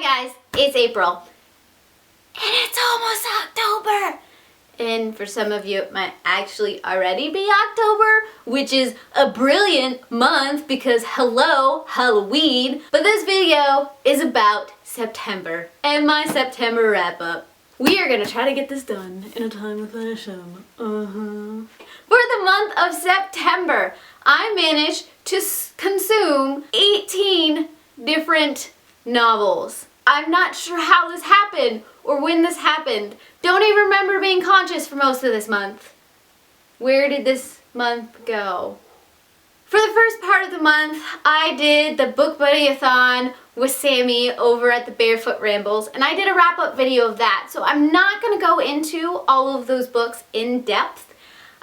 Hi guys, it's April. And it's almost October. And for some of you it might actually already be October, which is a brilliant month because hello, Halloween. But this video is about September and my September wrap up. We are gonna try to get this done in a timely fashion. For the month of September, I managed to consume 18 different novels. I'm not sure how this happened or when this happened. Don't even remember being conscious for most of this month. Where did this month go? For the first part of the month, I did the BookBuddyAthon with Sammy over at the Barefoot Rambles, and I did a wrap-up video of that. So I'm not going to go into all of those books in depth.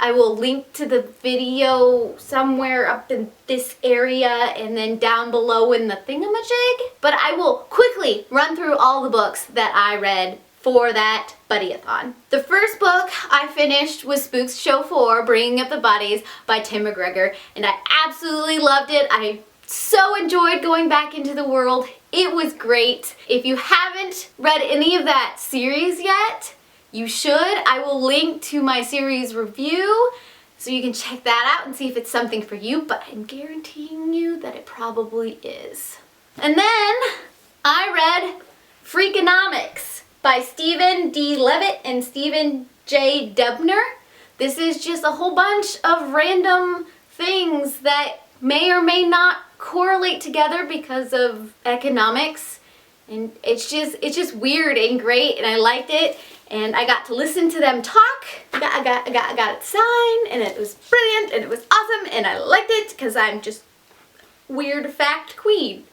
I will link to the video somewhere up in this area and then down below in the thingamajig. But I will quickly run through all the books that I read for that Buddy-a-thon. The first book I finished was Spookshow 4, Bringing Up the Bodies by Tim McGregor, and I absolutely loved it. I so enjoyed going back into the world. It was great. If you haven't read any of that series yet, you should. I will link to my series review so you can check that out and see if it's something for you, but I'm guaranteeing you that it probably is. And then I read Freakonomics by Stephen D. Levitt and Stephen J. Dubner. This is just a whole bunch of random things that may or may not correlate together because of economics. And it's just weird and great, and I liked it. And I got to listen to them talk. I got it signed, and it was brilliant, and it was awesome, and I liked it because I'm just weird fact queen.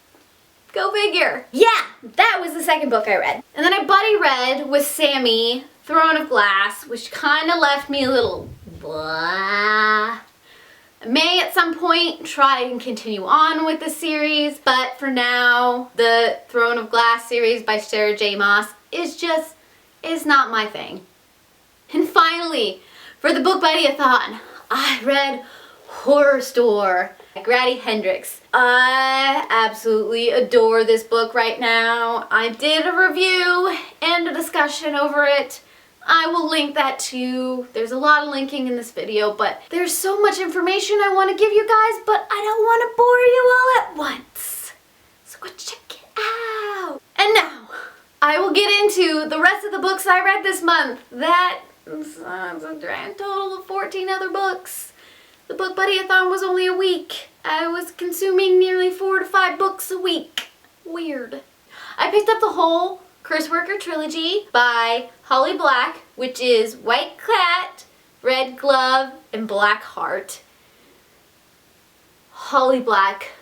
Go figure. Yeah, that was the second book I read. And then I buddy read with Sammy Throne of Glass, which kind of left me a little blah. I may at some point try and continue on with the series, but for now, the Throne of Glass series by Sarah J. Maas is not my thing. And finally, for the BookBuddyAthon, I read Horrorstör by Grady Hendrix. I absolutely adore this book right now. I did a review and a discussion over it. I will link that too. There's a lot of linking in this video, but there's so much information I want to give you guys, but I don't want to bore you all at once. So go check it out. And now, I will get into the rest of the books I read this month. That is a grand total of 14 other books. The BookBuddyAthon was only a week. I was consuming nearly 4 to 5 books a week. Weird. I picked up the whole Curse Worker trilogy by Holly Black, which is White Cat, Red Glove, and Black Heart. Holly Black.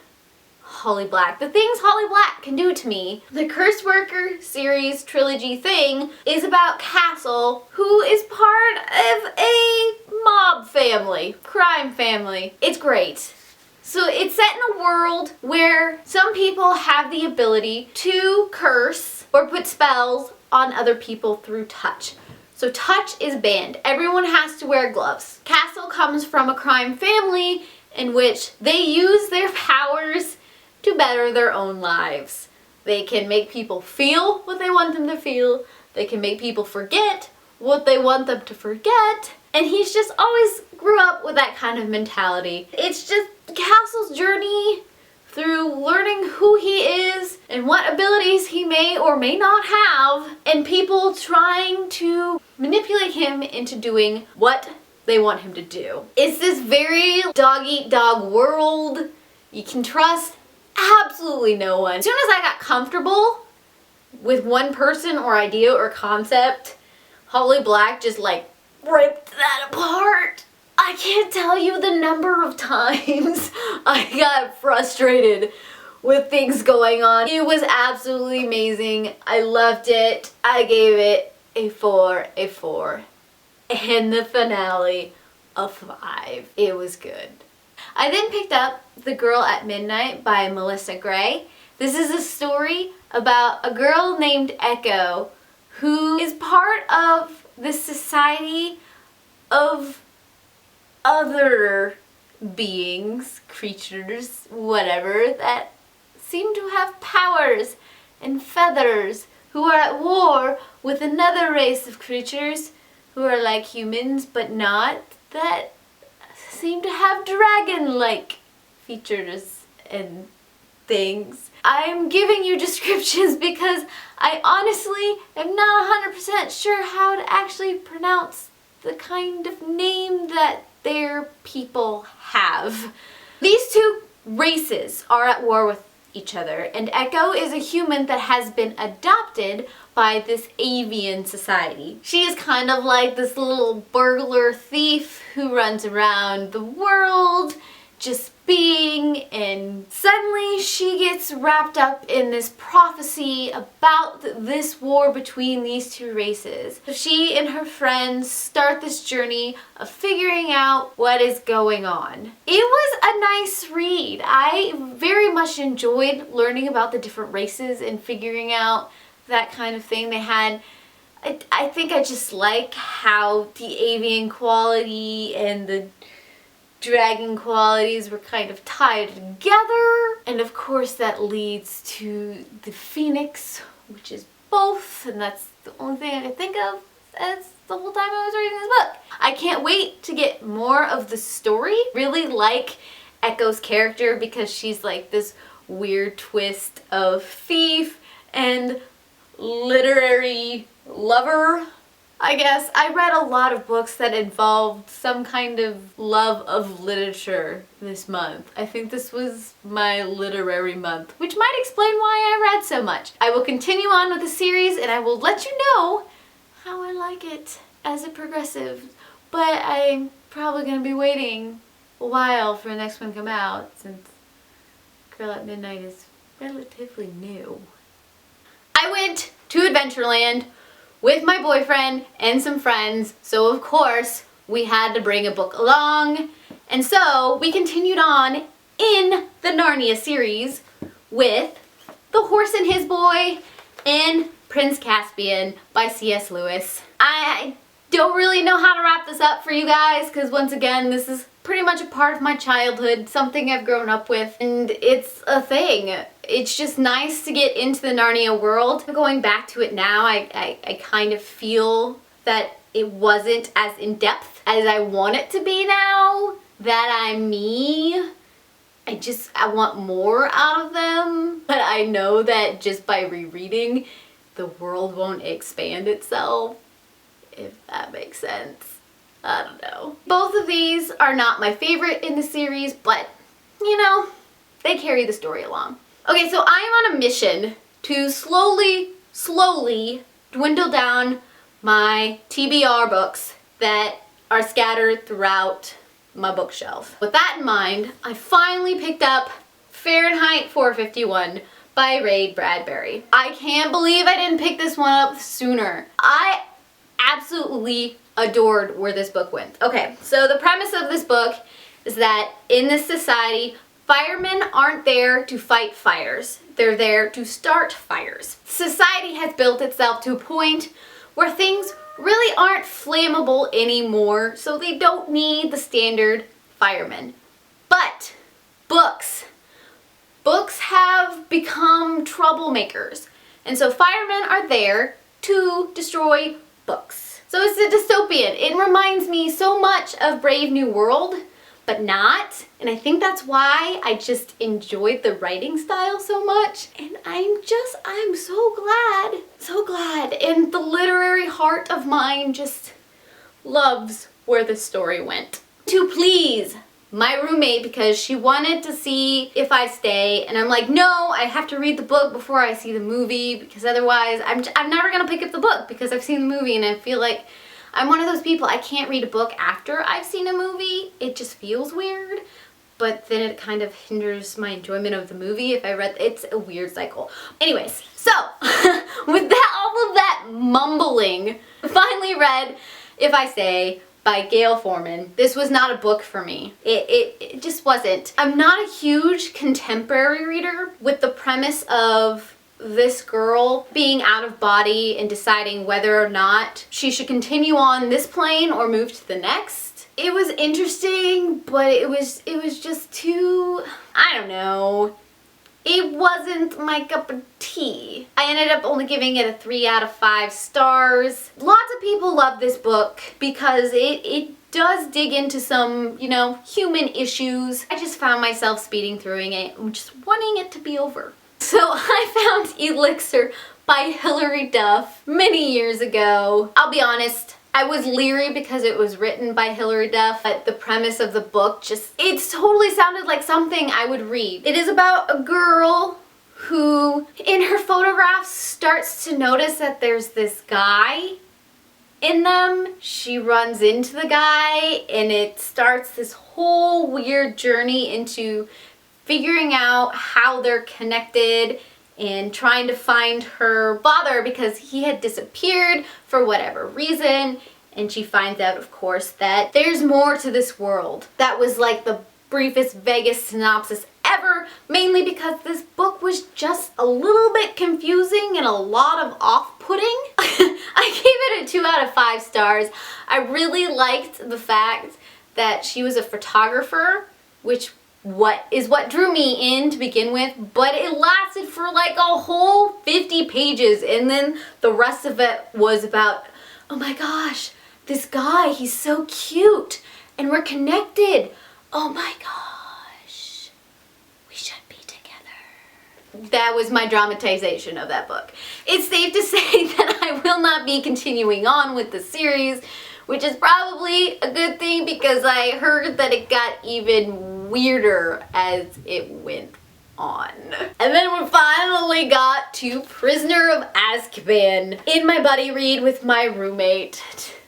The things Holly Black can do to me. The Curse Worker series trilogy thing is about Castle, who is part of a mob family, crime family. It's great. So it's set in a world where some people have the ability to curse or put spells on other people through touch. So touch is banned. Everyone has to wear gloves. Castle comes from a crime family in which they use their powers to better their own lives. They can make people feel what they want them to feel. They can make people forget what they want them to forget. And he's just always grew up with that kind of mentality. It's just Castle's journey through learning who he is and what abilities he may or may not have, and people trying to manipulate him into doing what they want him to do. It's this very dog-eat-dog world. You can trust absolutely no one. As soon as I got comfortable with one person or idea or concept, Holly Black just like ripped that apart. I can't tell you the number of times I got frustrated with things going on. It was absolutely amazing. I loved it. I gave it a 4, and the finale a 5. It was good. I then picked up The Girl at Midnight by Melissa Gray. This is a story about a girl named Echo who is part of this society of other beings, creatures, whatever, that seem to have powers and feathers who are at war with another race of creatures who are like humans but not, that seem to have dragon-like features and things. I'm giving you descriptions because I honestly am not 100% sure how to actually pronounce the kind of name that their people have. These two races are at war with each other, and Echo is a human that has been adopted by this avian society. She is kind of like this little burglar thief who runs around the world just being, and suddenly she gets wrapped up in this prophecy about this war between these two races. So she and her friends start this journey of figuring out what is going on. It was a nice read. I very much enjoyed learning about the different races and figuring out that kind of thing. They had, I think I just like how the avian quality and the dragon qualities were kind of tied together, and of course that leads to the phoenix, which is both, and that's the only thing I could think of as the whole time I was reading this book. I can't wait to get more of the story. Really like Echo's character because she's like this weird twist of thief and literary lover, I guess. I read a lot of books that involved some kind of love of literature this month. I think this was my literary month, which might explain why I read so much. I will continue on with the series and I will let you know how I like it as it progresses, but I'm probably going to be waiting a while for the next one to come out since Girl at Midnight is relatively new. I went to Adventureland with my boyfriend and some friends, so of course we had to bring a book along, and so we continued on in the Narnia series with The Horse and His Boy and Prince Caspian by C.S. Lewis. I don't really know how to wrap this up for you guys because once again this is pretty much a part of my childhood, something I've grown up with, and it's a thing. It's just nice to get into the Narnia world. Going back to it now, I kind of feel that it wasn't as in-depth as I want it to be now that I'm me. I want more out of them, but I know that just by rereading, the world won't expand itself, if that makes sense. I don't know. Both of these are not my favorite in the series, but you know, they carry the story along. Okay, so I am on a mission to slowly dwindle down my TBR books that are scattered throughout my bookshelf. With that in mind, I finally picked up Fahrenheit 451 by Ray Bradbury. I can't believe I didn't pick this one up sooner. I absolutely adored where this book went. Okay, so the premise of this book is that in this society, firemen aren't there to fight fires. They're there to start fires. Society has built itself to a point where things really aren't flammable anymore, so they don't need the standard firemen. But books have become troublemakers, and so firemen are there to destroy books. So it's a dystopian. It reminds me so much of Brave New World, but not. And I think that's why I just enjoyed the writing style so much. And I'm so glad. And the literary heart of mine just loves where the story went. To please my roommate, because she wanted to see If I Stay, and I'm like, no, I have to read the book before I see the movie, because otherwise I'm never gonna pick up the book because I've seen the movie, and I feel like I'm one of those people, I can't read a book after I've seen a movie. It just feels weird, but then it kind of hinders my enjoyment of the movie if I read. It's a weird cycle. Anyways, so with that, all of that mumbling, I finally read If I Stay by Gail Forman. This was not a book for me. It just wasn't. I'm not a huge contemporary reader. With the premise of this girl being out of body and deciding whether or not she should continue on this plane or move to the next. It was interesting, but it was just too, I don't know. it wasn't my cup of tea. I ended up only giving it a 3 out of 5 stars. Lots of people love this book because it does dig into some, you know, human issues. I just found myself speeding through it and just wanting it to be over. So I found Elixir by Hilary Duff many years ago. I'll be honest, I was leery because it was written by Hilary Duff, but the premise of the book it totally sounded like something I would read. It is about a girl who, in her photographs, starts to notice that there's this guy in them. She runs into the guy, and it starts this whole weird journey into figuring out how they're connected and trying to find her father because he had disappeared for whatever reason. And she finds out, of course, that there's more to this world. That was like the briefest, vaguest synopsis ever, mainly because this book was just a little bit confusing and a lot of off-putting. I gave it a 2 out of 5 stars. I really liked the fact that she was a photographer, which what drew me in to begin with, but it lasted for like a whole 50 pages, and then the rest of it was about, oh my gosh, this guy, he's so cute, and we're connected. Oh my gosh, we should be together. That was my dramatization of that book. It's safe to say that I will not be continuing on with the series, which is probably a good thing because I heard that it got even weirder as it went on. And then we finally got to Prisoner of Azkaban in my buddy read with my roommate.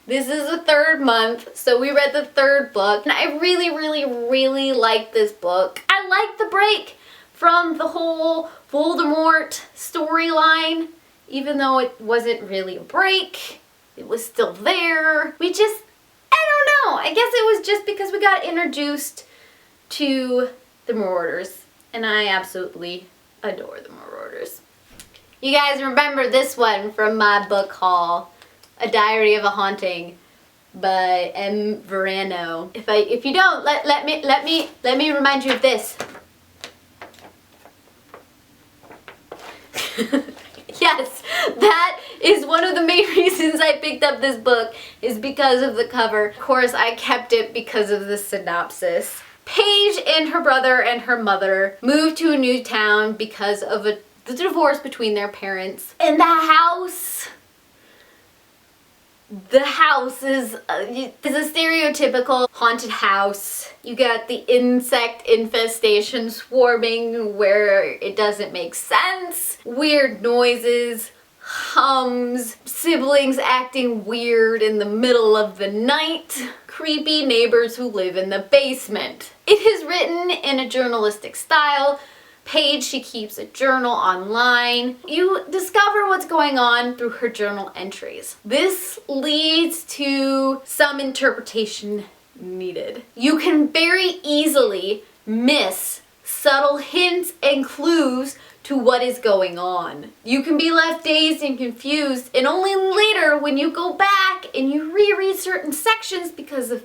This is the 3rd month, so we read the 3rd book, and I really liked this book. I liked the break from the whole Voldemort storyline, even though it wasn't really a break. It was still there. I don't know. I guess it was just because we got introduced to the Marauders, and I absolutely adore the Marauders. You guys remember this one from my book haul, A Diary of a Haunting by M. Verano. If you don't, let me remind you of this. Yes, that is one of the main reasons I picked up this book, is because of the cover. Of course, I kept it because of the synopsis. Paige and her brother and her mother moved to a new town because of the divorce between their parents. And the house is a stereotypical haunted house. You got the insect infestation swarming where it doesn't make sense. Weird noises, hums, siblings acting weird in the middle of the night, creepy neighbors who live in the basement. It is written in a journalistic style. Paige, she keeps a journal online. You discover what's going on through her journal entries. This leads to some interpretation needed. You can very easily miss subtle hints and clues to what is going on. You can be left dazed and confused, and only later when you go back and you reread certain sections because of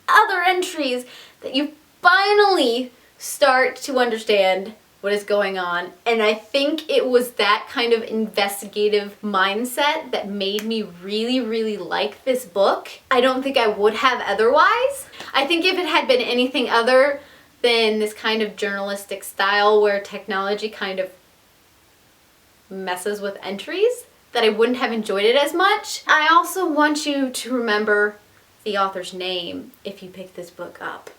other entries that you finally start to understand what is going on. And I think it was that kind of investigative mindset that made me really like this book. I don't think I would have otherwise. I think if it had been anything other than this kind of journalistic style where technology kind of messes with entries, that I wouldn't have enjoyed it as much. I also want you to remember the author's name if you pick this book up.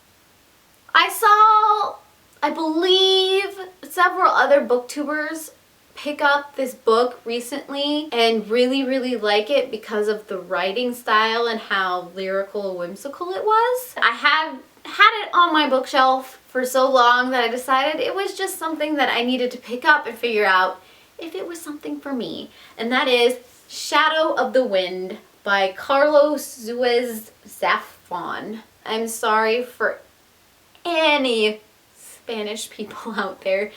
I saw, I believe, several other booktubers pick up this book recently and really like it because of the writing style and how lyrical and whimsical it was. I have had it on my bookshelf for so long that I decided it was just something that I needed to pick up and figure out if it was something for me. And that is Shadow of the Wind by Carlos Zuez Zafón. I'm sorry for any Spanish people out there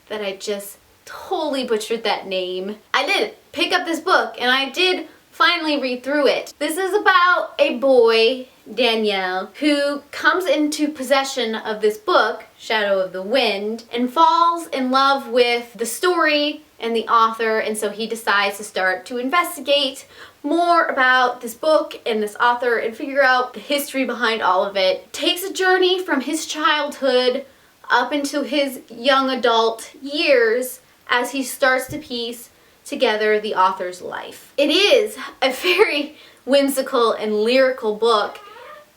that I just totally butchered that name. I did pick up this book and I did finally read through it. This is about a boy, Daniel, who comes into possession of this book, Shadow of the Wind, and falls in love with the story and the author, and so he decides to start to investigate more about this book and this author and figure out the history behind all of it. Takes a journey from his childhood up into his young adult years as he starts to piece together the author's life. It is a very whimsical and lyrical book.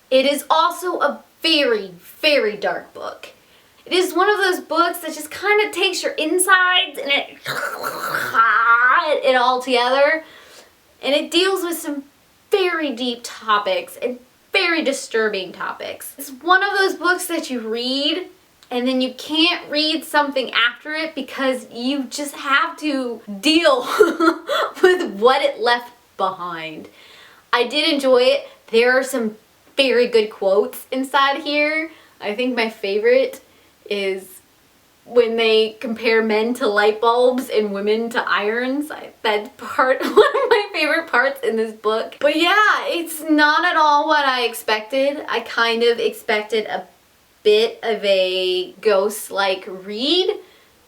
It is also a very, very dark book. It is one of those books that just kind of takes your insides and it all together. And it deals with some very deep topics and very disturbing topics. It's one of those books that you read and then you can't read something after it because you just have to deal with what it left behind. I did enjoy it. There are some very good quotes inside here. I think my favorite is when they compare men to light bulbs and women to irons. That's one of my favorite parts in this book. But yeah, it's not at all what I expected. I kind of expected a bit of a ghost-like read,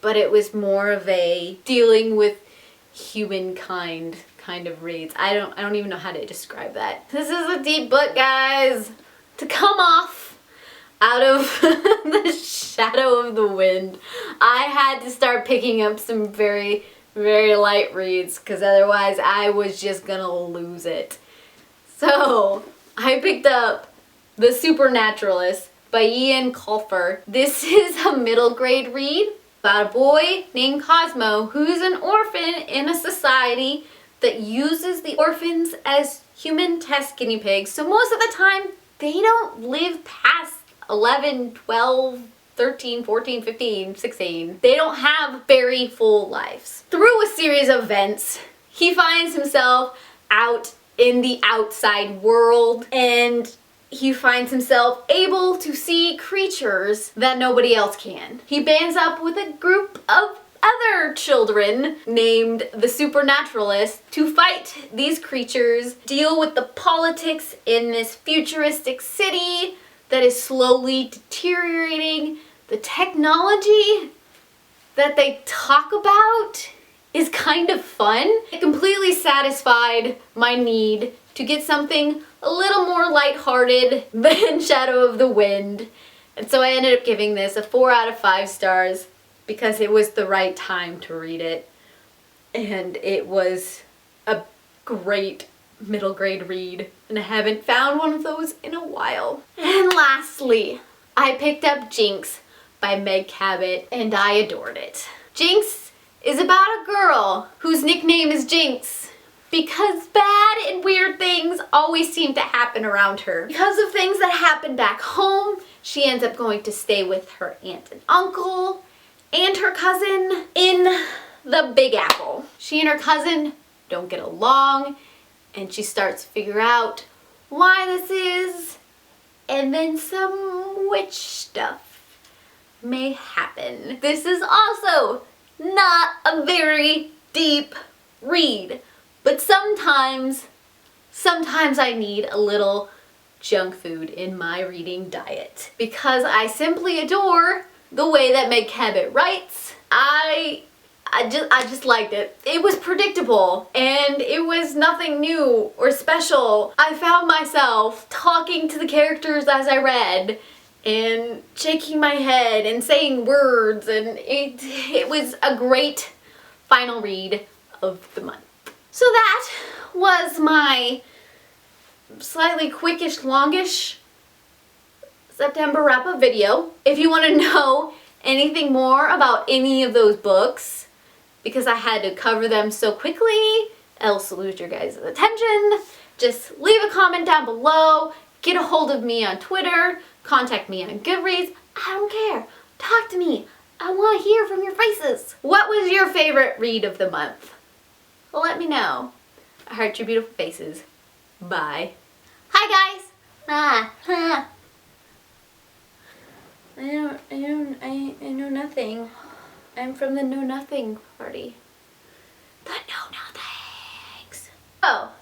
but it was more of a dealing with humankind kind of reads. I don't even know how to describe that. This is a deep book, guys. To come off out of the Shadow of the Wind, I had to start picking up some very, very light reads because otherwise I was just gonna lose it. So I picked up The Supernaturalist by Ian Colfer. This is a middle grade read about a boy named Cosmo who's an orphan in a society that uses the orphans as human test guinea pigs. So most of the time they don't live past 11, 12, 13, 14, 15, 16. They don't have very full lives. Through a series of events, he finds himself out in the outside world and he finds himself able to see creatures that nobody else can. He bands up with a group of other children named the Supernaturalists to fight these creatures, deal with the politics in this futuristic city that is slowly deteriorating. The technology that they talk about is kind of fun. It completely satisfied my need to get something a little more lighthearted than Shadow of the Wind. And so I ended up giving this a 4 out of 5 stars because it was the right time to read it. And it was a great middle grade read. And I haven't found one of those in a while. And lastly, I picked up Jinx by Meg Cabot and I adored it. Jinx is about a girl whose nickname is Jinx because bad and weird things always seem to happen around her. Because of things that happen back home, she ends up going to stay with her aunt and uncle and her cousin in the Big Apple. She and her cousin don't get along and she starts to figure out why this is, and then some witch stuff may happen. This is also not a very deep read, but sometimes I need a little junk food in my reading diet because I simply adore the way that Meg Cabot writes. I just liked it. It was predictable and it was nothing new or special. I found myself talking to the characters as I read and shaking my head and saying words, and it was a great final read of the month. So that was my slightly quickish, longish September wrap-up video. If you want to know anything more about any of those books, because I had to cover them so quickly, else lose your guys' attention, just leave a comment down below, get a hold of me on Twitter, contact me on Goodreads. I don't care. Talk to me. I want to hear from your faces. What was your favorite read of the month? Let me know. I heart your beautiful faces. Bye. Hi guys. I know nothing. I'm from the Know Nothing party. The Know Nothings. Oh,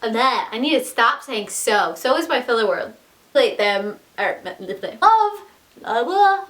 that. I need to stop saying so. So is my filler word. Play them, or love,